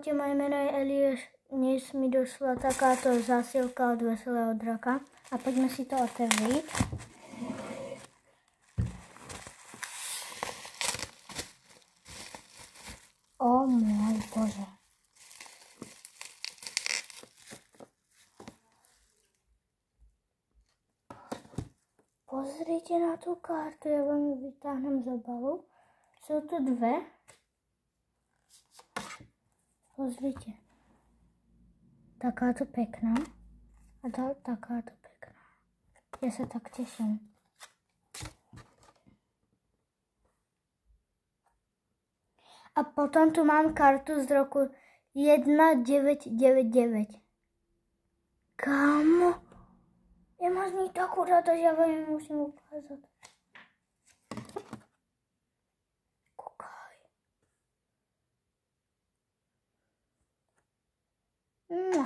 Čaute, moje meno je Eliáš. Dnes mi došla takáto zásielka od Veselého draka a poďme si to otevriť. O môj Bože. Pozrite na tú kartu, ja vám ju vytáhnem z obalu. Sú tu dve. Pozrite. Takáto pekná a takáto pekná. Ja sa tak teším. A potom tu mám kartu z roku 1999. Kámo, ja mám z nich takú radosť, ja vám ju musím ukázať. Kúkaj. No,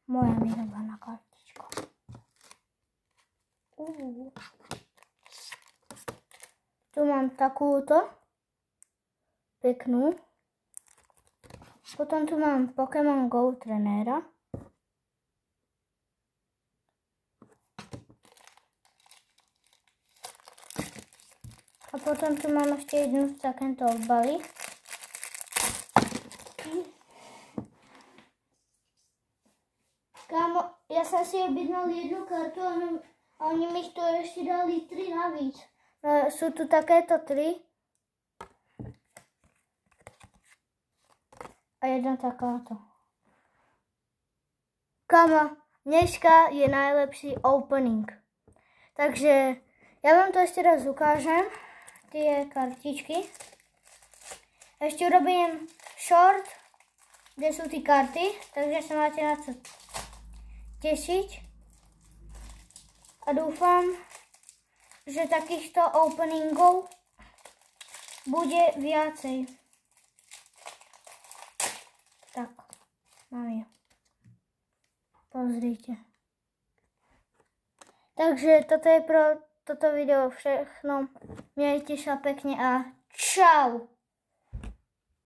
moja milovaná kartička. Tu mám takúto peknú. Potom tu mám Pokémon Go trenéra. A potom tu mám ešte jednu v takémto obali. Kámo, ja som si objednal jednu kartu a oni mi tu ešte dali 3 navíc. No, sú tu takéto 3. A jedna takáto. Kámo, dneska je najlepší opening. Takže ja vám to ešte raz ukážem. Tie kartičky. Ešte urobím short, kde sú tie karty. Takže sa máte na čo tešiť. A dúfam, že takýchto openingov bude viacej. Tak, mám ju. Pozrite. Takže toto je pro toto video všechno. Majte sa pekne a čau!